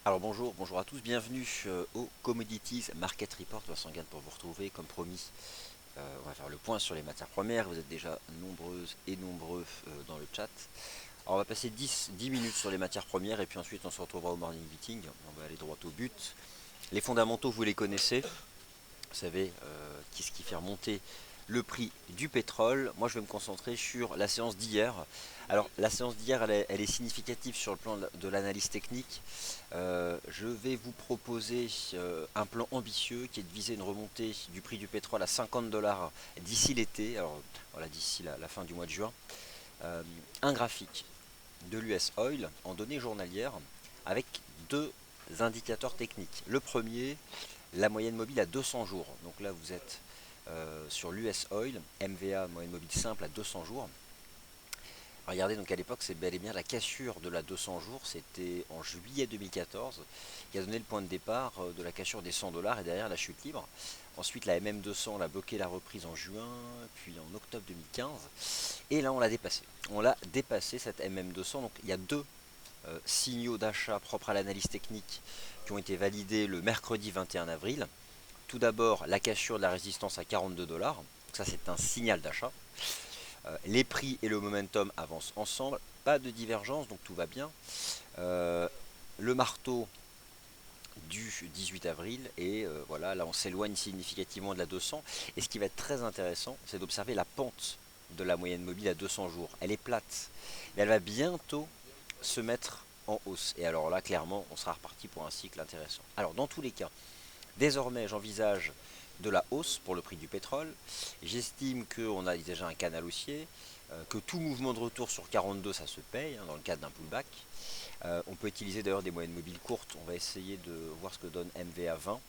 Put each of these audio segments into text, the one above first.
Alors bonjour à tous, bienvenue au Commodities Market Report. Vincent Gann pour vous retrouver, comme promis. On va faire le point sur les matières premières. Vous êtes déjà nombreuses et nombreux dans le chat. Alors on va passer 10 minutes sur les matières premières et puis ensuite on se retrouvera au morning meeting. On va aller droit au but. Les fondamentaux, vous les connaissez. Vous savez, qu'est-ce qui fait remonter le prix du pétrole. Moi, je vais me concentrer sur la séance d'hier. Alors, la séance d'hier, elle est significative sur le plan de l'analyse technique. Je vais vous proposer un plan ambitieux qui est de viser une remontée du prix du pétrole à 50 dollars d'ici l'été, alors voilà, d'ici la fin du mois de juin. Un graphique de l'US Oil en données journalières avec deux indicateurs techniques. Le premier, la moyenne mobile à 200 jours. Donc là, vous êtes sur l'US Oil, MVA, moyenne mobile simple à 200 jours. Regardez, donc à l'époque, c'est bel et bien la cassure de la 200 jours, c'était en juillet 2014, qui a donné le point de départ de la cassure des 100 dollars et derrière la chute libre. Ensuite, la MM200 a bloqué la reprise en juin, puis en octobre 2015, et là on l'a dépassé. On l'a dépassé cette MM200, donc il y a deux signaux d'achat propres à l'analyse technique qui ont été validés le mercredi 21 avril. Tout d'abord, la cassure de la résistance à 42 dollars, ça c'est un signal d'achat. Les prix et le momentum avancent ensemble, pas de divergence, donc tout va bien. Le marteau du 18 avril, et voilà, là on s'éloigne significativement de la 200. Et ce qui va être très intéressant, c'est d'observer la pente de la moyenne mobile à 200 jours. Elle est plate, mais elle va bientôt se mettre en hausse. Et alors là, clairement, on sera reparti pour un cycle intéressant. Alors, dans tous les cas, désormais, j'envisage de la hausse pour le prix du pétrole. J'estime qu'on a déjà un canal haussier, que tout mouvement de retour sur 42, ça se paye, dans le cadre d'un pullback. On peut utiliser d'ailleurs des moyennes mobiles courtes. On va essayer de voir ce que donne MVA 20.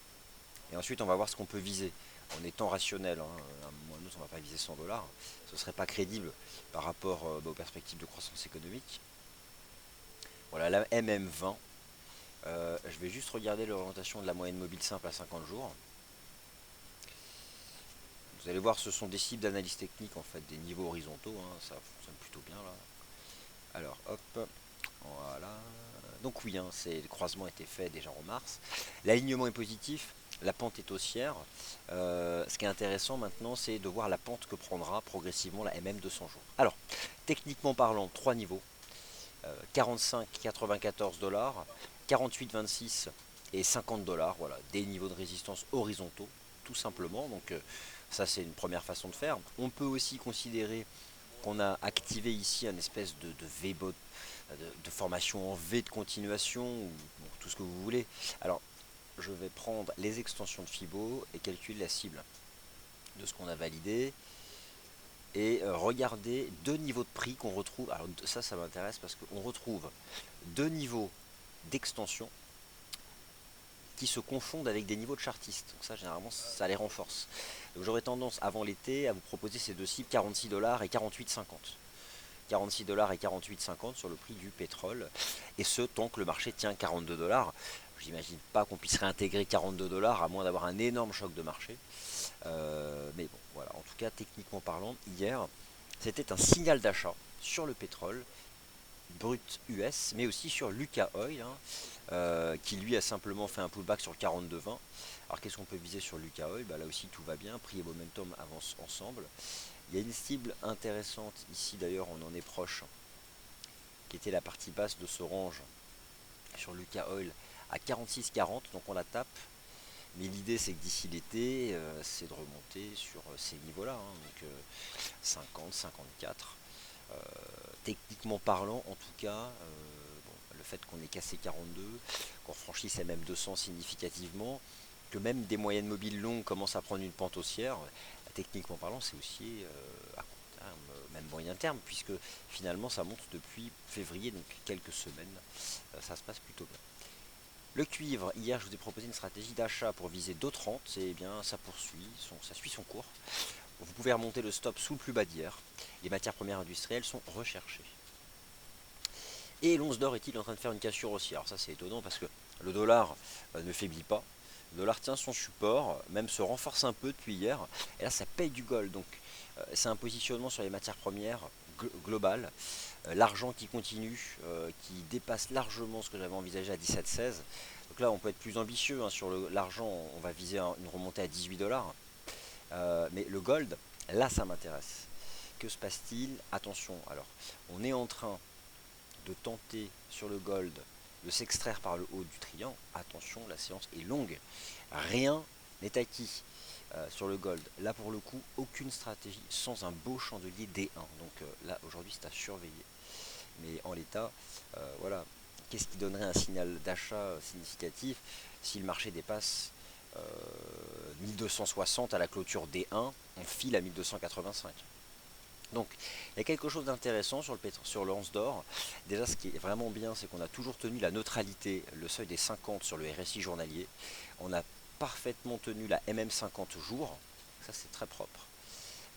Et ensuite, on va voir ce qu'on peut viser en étant rationnel. À un moment donné, on ne va pas viser 100 dollars. Ce ne serait pas crédible par rapport aux perspectives de croissance économique. Voilà, la MM20. Je vais juste regarder l'orientation de la moyenne mobile simple à 50 jours. Vous allez voir, ce sont des cibles d'analyse technique, en fait, des niveaux horizontaux. Ça fonctionne plutôt bien là. Alors, hop, voilà. Donc oui, le croisement était fait déjà en mars. L'alignement est positif, la pente est haussière. Ce qui est intéressant maintenant, c'est de voir la pente que prendra progressivement la MM200 jours. Alors, techniquement parlant, trois niveaux. 45,94 dollars, 48,26 et 50 dollars. Voilà, des niveaux de résistance horizontaux, tout simplement. Donc ça, c'est une première façon de faire. On peut aussi considérer qu'on a activé ici un espèce de V-bot, de formation en V de continuation, ou bon, tout ce que vous voulez. Alors, je vais prendre les extensions de Fibo et calculer la cible de ce qu'on a validé. Et regarder deux niveaux de prix qu'on retrouve. Alors ça m'intéresse parce qu'on retrouve deux niveaux d'extension qui se confondent avec des niveaux de chartiste. Donc ça, généralement, ça les renforce. Donc j'aurais tendance, avant l'été, à vous proposer ces deux cibles, 46 dollars et 48,50. 46 dollars et 48,50 sur le prix du pétrole. Et ce, tant que le marché tient 42 dollars. J'imagine pas qu'on puisse réintégrer 42 dollars à moins d'avoir un énorme choc de marché. Mais bon, voilà. En tout cas, techniquement parlant, hier, c'était un signal d'achat sur le pétrole brut US, mais aussi sur Lucas Oil, qui lui a simplement fait un pullback sur 42,20. Alors qu'est-ce qu'on peut viser sur Lucas Oil? Là aussi tout va bien, prix et momentum avancent ensemble. Il y a une cible intéressante ici, d'ailleurs on en est proche, qui était la partie basse de ce range sur Lucas Oil à 46,40, donc on la tape. Mais l'idée c'est que d'ici l'été, c'est de remonter sur ces niveaux-là, donc 50, 54. Techniquement parlant, en tout cas, le fait qu'on ait cassé 42, qu'on franchisse même 200 significativement, que même des moyennes mobiles longues commencent à prendre une pente haussière, techniquement parlant, c'est aussi à court terme, même moyen terme, puisque finalement ça monte depuis février, donc quelques semaines, ça se passe plutôt bien. Le cuivre, hier je vous ai proposé une stratégie d'achat pour viser d'autres rentes, et bien ça poursuit, ça suit son cours. Vous pouvez remonter le stop sous le plus bas d'hier. Les matières premières industrielles sont recherchées. Et l'once d'or est-il en train de faire une cassure aussi? Alors ça c'est étonnant parce que le dollar ne faiblit pas. Le dollar tient son support, même se renforce un peu depuis hier. Et là ça paye du gold. Donc c'est un positionnement sur les matières premières globales. l'argent qui continue, qui dépasse largement ce que j'avais envisagé à 17,16. Donc là, on peut être plus ambitieux, hein, sur l'argent, on va viser une remontée à 18 dollars. Mais le gold, là, ça m'intéresse. Que se passe-t-il? Attention, alors, on est en train de tenter sur le gold de s'extraire par le haut du triangle. Attention, la séance est longue. Rien n'est acquis sur le gold. Là, pour le coup, aucune stratégie sans un beau chandelier D1. Donc là, aujourd'hui, c'est à surveiller. Mais en l'état, voilà. Qu'est-ce qui donnerait un signal d'achat significatif si le marché dépasse 1260 à la clôture D1, on file à 1285. Donc, il y a quelque chose d'intéressant sur l'once d'or. Déjà, ce qui est vraiment bien, c'est qu'on a toujours tenu la neutralité, le seuil des 50 sur le RSI journalier. On a parfaitement tenu la MM50 jours. Ça, c'est très propre.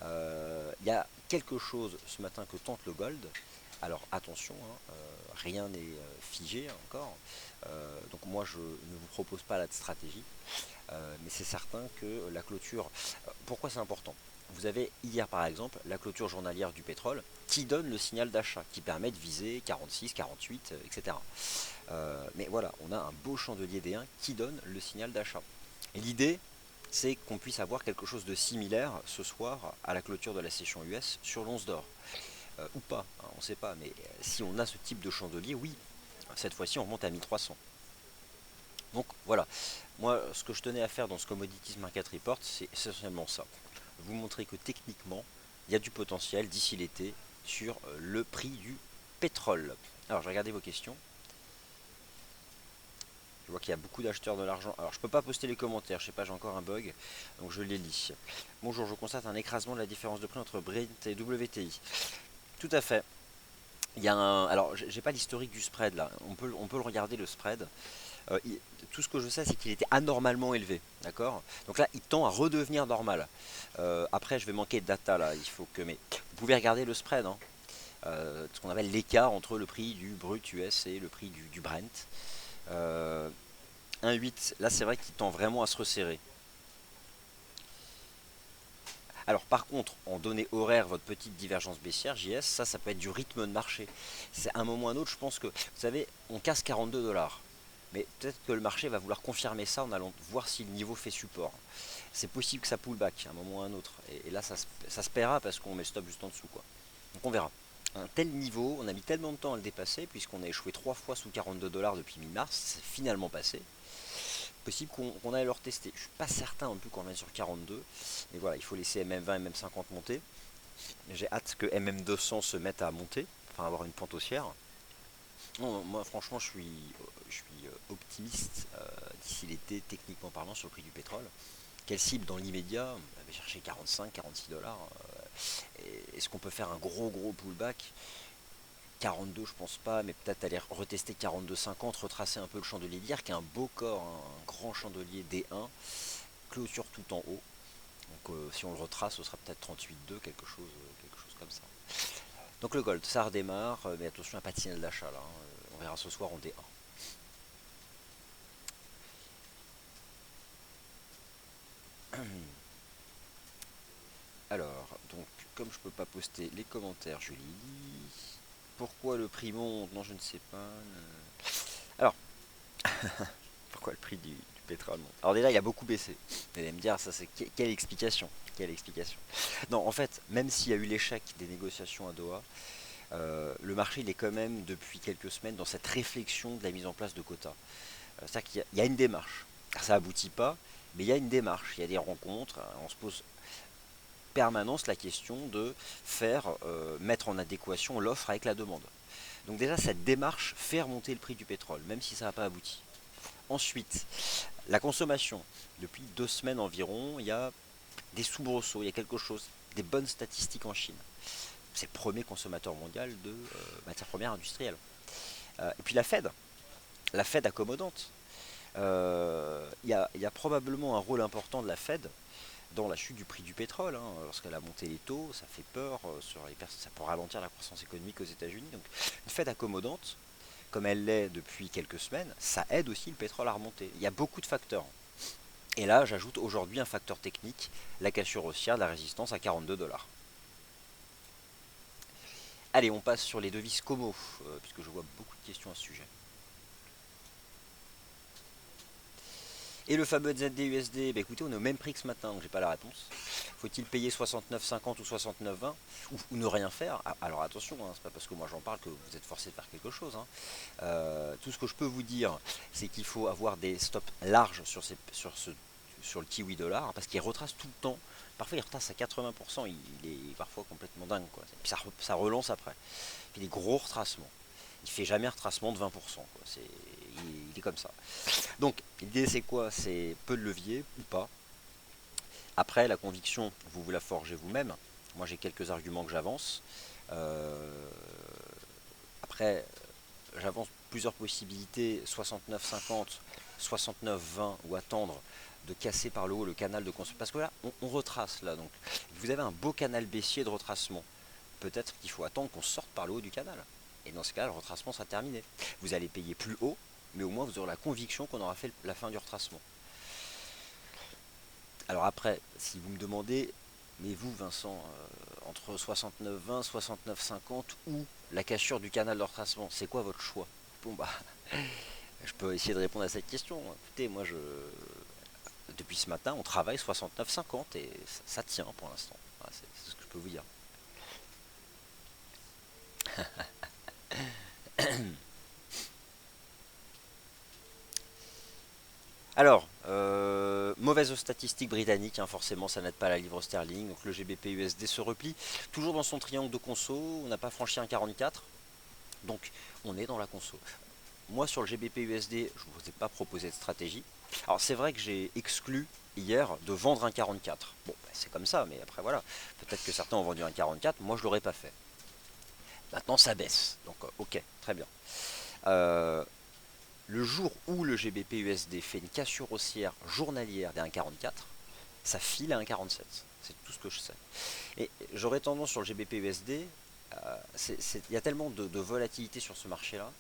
Il y a quelque chose ce matin que tente le gold. Alors attention, hein, rien n'est figé encore. Donc moi, je ne vous propose pas la stratégie. Mais c'est certain que la clôture... pourquoi c'est important? Vous avez hier par exemple la clôture journalière du pétrole qui donne le signal d'achat, qui permet de viser 46, 48, etc. Mais voilà, on a un beau chandelier D1 qui donne le signal d'achat. Et l'idée, c'est qu'on puisse avoir quelque chose de similaire ce soir à la clôture de la session US sur l'once d'or. Ou pas, hein, on ne sait pas, mais si on a ce type de chandelier, oui, cette fois-ci on remonte à 1300. Donc voilà, moi ce que je tenais à faire dans ce Commodities Market Report, c'est essentiellement ça. Vous montrer que techniquement, il y a du potentiel d'ici l'été sur le prix du pétrole. Alors, je vais regarder vos questions. Je vois qu'il y a beaucoup d'acheteurs de l'argent. Alors, je ne peux pas poster les commentaires, je sais pas, j'ai encore un bug, donc je les lis. Bonjour, je constate un écrasement de la différence de prix entre Brent et WTI. Tout à fait. Il y a un... Alors, j'ai pas l'historique du spread là. On peut le regarder, le spread. Tout ce que je sais, c'est qu'il était anormalement élevé, d'accord? Donc là, il tend à redevenir normal. Après, je vais manquer de data là. Il faut que, mais vous pouvez regarder le spread, hein, ce qu'on appelle l'écart entre le prix du brut US et le prix du Brent. 1,8, là, c'est vrai qu'il tend vraiment à se resserrer. Alors par contre, en données horaires, votre petite divergence baissière, JS, ça peut être du rythme de marché. C'est à un moment ou à un autre, je pense que, vous savez, on casse 42 dollars. Mais peut-être que le marché va vouloir confirmer ça en allant voir si le niveau fait support. C'est possible que ça pull back à un moment ou à un autre. Et là, ça se paiera parce qu'on met le stop juste en dessous, quoi. Donc on verra. Un tel niveau, on a mis tellement de temps à le dépasser, puisqu'on a échoué 3 fois sous 42 dollars depuis mi-mars, c'est finalement passé. Possible qu'on aille le retester. Je suis pas certain non plus qu'on revienne sur 42. Mais voilà, il faut laisser MM20, MM50 monter. J'ai hâte que MM200 se mette à monter, enfin avoir une pente haussière. Non, moi franchement je suis optimiste d'ici l'été, techniquement parlant, sur le prix du pétrole. Quelle cible dans l'immédiat? On avait cherché 45, 46 dollars. Est-ce qu'on peut faire un gros pullback? 42 je pense pas, mais peut-être aller retester 42,50, retracer un peu le chandelier d'hier, qui est un beau corps, hein, un grand chandelier D1, clôture tout en haut. Donc si on le retrace, ce sera peut-être 38,2, quelque chose comme ça. Donc le gold, ça redémarre, mais attention, il n'y a pas de signal d'achat là, hein. On verra ce soir en D1. Alors, donc, comme je peux pas poster les commentaires, je les lis. Pourquoi le prix monte? Non, je ne sais pas. Alors, pourquoi le prix du pétrole monte? Alors déjà, il a beaucoup baissé. Vous allez me dire, ça c'est quelle explication? Quelle explication? Non, en fait, même s'il y a eu l'échec des négociations à Doha, le marché il est quand même depuis quelques semaines dans cette réflexion de la mise en place de quotas. C'est-à-dire qu'il y a une démarche. Ça aboutit pas, mais il y a une démarche. Il y a des rencontres. On se pose permanence la question de mettre en adéquation l'offre avec la demande. Donc déjà, cette démarche fait remonter le prix du pétrole, même si ça n'a pas abouti. Ensuite, la consommation. Depuis 2 semaines environ, il y a des soubresauts, il y a quelque chose, des bonnes statistiques en Chine. C'est le premier consommateur mondial de matières premières industrielles. Et puis la Fed accommodante. Il y a probablement un rôle important de la Fed dans la chute du prix du pétrole, hein. Lorsqu'elle a monté les taux, ça fait peur sur les personnes, ça peut ralentir la croissance économique aux États-Unis. Donc une Fed accommodante, comme elle l'est depuis quelques semaines, ça aide aussi le pétrole à remonter. Il y a beaucoup de facteurs. Et là, j'ajoute aujourd'hui un facteur technique, la cassure haussière de la résistance à 42 dollars. Allez, on passe sur les devises Como, puisque je vois beaucoup de questions à ce sujet. Et le fameux ZDUSD, bah écoutez, on est au même prix que ce matin, donc j'ai pas la réponse. Faut-il payer 69,50 ou 69,20 ou ne rien faire? Alors attention, hein, c'est pas parce que moi j'en parle que vous êtes forcé de faire quelque chose, hein. Tout ce que je peux vous dire, c'est qu'il faut avoir des stops larges sur le kiwi dollar, parce qu'il retrace tout le temps. Parfois il retrace à 80%, il est parfois complètement dingue, quoi. Et puis ça relance après. Il fait des gros retracements. Il fait jamais un retracement de 20%, quoi. Il est comme ça. Donc l'idée c'est quoi? C'est peu de levier ou pas. Après, la conviction, vous vous la forgez vous-même. Moi j'ai quelques arguments que j'avance. Euh, Après, j'avance plusieurs possibilités, 69,50, 69,20 ou attendre de casser par le haut le canal de consolidation. Parce que là, on retrace là. Donc, vous avez un beau canal baissier de retracement. Peut-être qu'il faut attendre qu'on sorte par le haut du canal. Et dans ce cas, le retracement sera terminé. Vous allez payer plus haut, mais au moins vous aurez la conviction qu'on aura fait la fin du retracement. Alors après, si vous me demandez, mais vous Vincent, entre 69,20, 69,50 ou la cassure du canal de retracement, c'est quoi votre choix? Bon bah, je peux essayer de répondre à cette question. Écoutez, depuis ce matin, on travaille 69,50 et ça tient pour l'instant. Voilà, c'est ce que je peux vous dire. Alors, mauvaise statistique britannique, hein, forcément ça n'aide pas la livre sterling. Donc le GBP USD se replie toujours dans son triangle de conso. On n'a pas franchi un 44, donc on est dans la conso. Moi sur le GBP USD, je ne vous ai pas proposé de stratégie. Alors c'est vrai que j'ai exclu hier de vendre un 44. Bon, bah, c'est comme ça, mais après voilà. Peut-être que certains ont vendu un 44, moi je l'aurais pas fait. Maintenant ça baisse, donc ok, très bien. Euh, le jour où le GBP USD fait une cassure haussière journalière des 1,44, ça file à 1,47. C'est tout ce que je sais. Et j'aurais tendance sur le GBP USD, il y a tellement de volatilité sur ce marché-là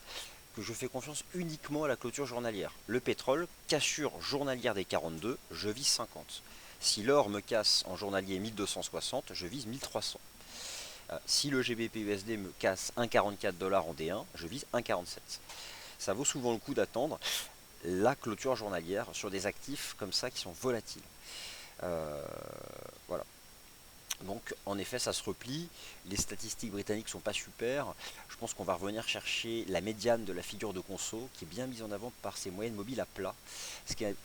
que je fais confiance uniquement à la clôture journalière. Le pétrole, cassure journalière des 42, je vise 50. Si l'or me casse en journalier 1260, je vise 1300. Si le GBP USD me casse 1,44 $ en D1, je vise 1,47. Ça vaut souvent le coup d'attendre la clôture journalière sur des actifs comme ça qui sont volatiles. Euh, voilà. Donc en effet ça se replie, les statistiques britanniques sont pas super, je pense qu'on va revenir chercher la médiane de la figure de conso qui est bien mise en avant par ses moyennes mobiles à plat. Ce qui est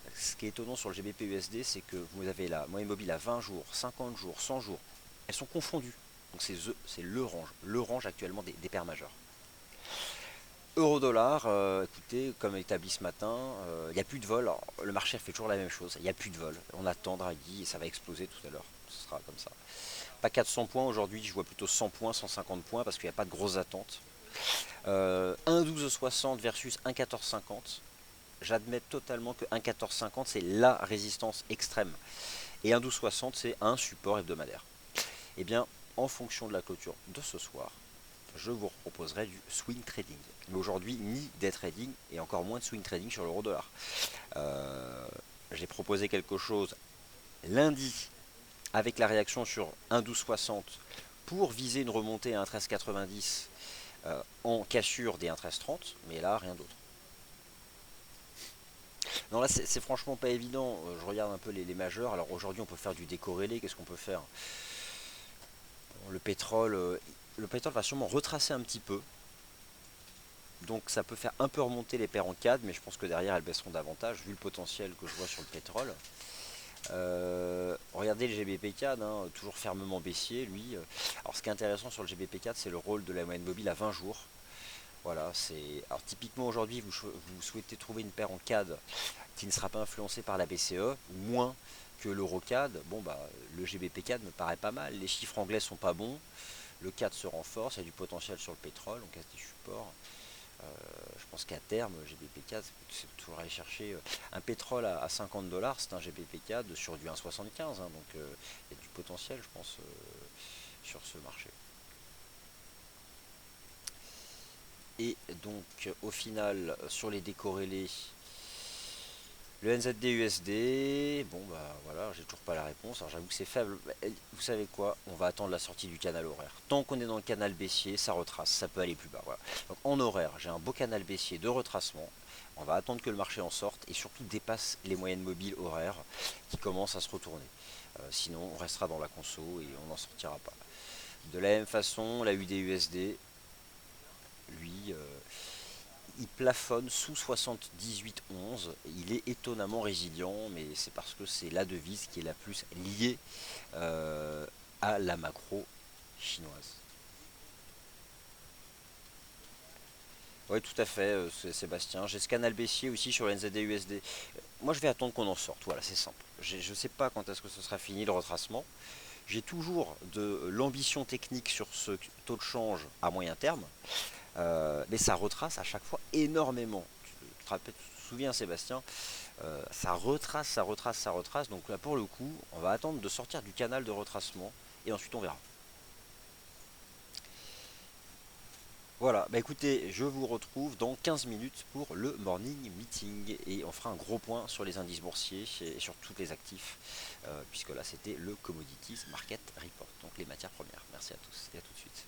étonnant sur le GBP USD, c'est que vous avez la moyenne mobile à 20 jours, 50 jours, 100 jours, elles sont confondues. Donc c'est le range actuellement des paires majeures. Euro-dollar, écoutez, comme établi ce matin, il n'y a plus de vol. Alors, le marché fait toujours la même chose, il n'y a plus de vol. On attend Draghi et ça va exploser tout à l'heure. Ce sera comme ça. Pas 400 points aujourd'hui, je vois plutôt 100 points, 150 points parce qu'il n'y a pas de grosses attentes. 1,1260 versus 1,1450. J'admets totalement que 1,1450 c'est la résistance extrême. Et 1,1260 c'est un support hebdomadaire. Et bien, en fonction de la clôture de ce soir, je vous proposerai du swing trading. Mais aujourd'hui, ni day trading et encore moins de swing trading sur l'euro dollar. Euh, J'ai proposé quelque chose lundi avec la réaction sur 1,1260 pour viser une remontée à 1,1390 en cassure des 1,1330, mais là rien d'autre. Non, là c'est franchement pas évident. Je regarde un peu les majeurs. Alors aujourd'hui on peut faire du décorrélé. Qu'est-ce qu'on peut faire? Le pétrole, le pétrole va sûrement retracer un petit peu. Donc ça peut faire un peu remonter les paires en CAD, mais je pense que derrière elles baisseront davantage vu le potentiel que je vois sur le pétrole. Regardez le GBP4, hein, toujours fermement baissier lui. Alors ce qui est intéressant sur le GBP4, c'est le rôle de la moyenne mobile à 20 jours. Voilà, c'est. Alors typiquement aujourd'hui, vous souhaitez trouver une paire en CAD qui ne sera pas influencée par la BCE, moins que l'EuroCAD. Bon bah le GBP4 me paraît pas mal. Les chiffres anglais sont pas bons. Le CAD se renforce, il y a du potentiel sur le pétrole, on casse des supports. Je pense qu'à terme, GBP4, c'est toujours aller chercher un pétrole à 50 dollars, c'est un GBP4 sur du 1,75, hein, donc il y a du potentiel, je pense, sur ce marché. Et donc, au final, sur les décorrélés, Le NZD USD, bon bah voilà, j'ai toujours pas la réponse. Alors j'avoue que c'est faible. Vous savez quoi? On va attendre la sortie du canal horaire. Tant qu'on est dans le canal baissier, ça retrace, ça peut aller plus bas. Voilà. Donc en horaire, j'ai un beau canal baissier de retracement. On va attendre que le marché en sorte et surtout dépasse les moyennes mobiles horaires qui commencent à se retourner. Sinon, on restera dans la conso et on n'en sortira pas. De la même façon, la UD-USD, lui, il plafonne sous 78,11. Il est étonnamment résilient, mais c'est parce que c'est la devise qui est la plus liée euh, à la macro chinoise. Oui, tout à fait, Sébastien. J'ai ce canal baissier aussi sur le NZD USD. Moi, je vais attendre qu'on en sorte. Voilà, c'est simple. Je ne sais pas quand est-ce que ce sera fini le retracement. J'ai toujours de l'ambition technique sur ce taux de change à moyen terme. Mais ça retrace à chaque fois énormément. Tu te souviens, Sébastien, ça retrace, ça retrace, ça retrace. Donc là, pour le coup, on va attendre de sortir du canal de retracement et ensuite on verra. Voilà, bah écoutez, je vous retrouve dans 15 minutes pour le morning meeting et on fera un gros point sur les indices boursiers et sur tous les actifs, puisque là c'était le Commodities Market Report, donc les matières premières. Merci à tous et à tout de suite.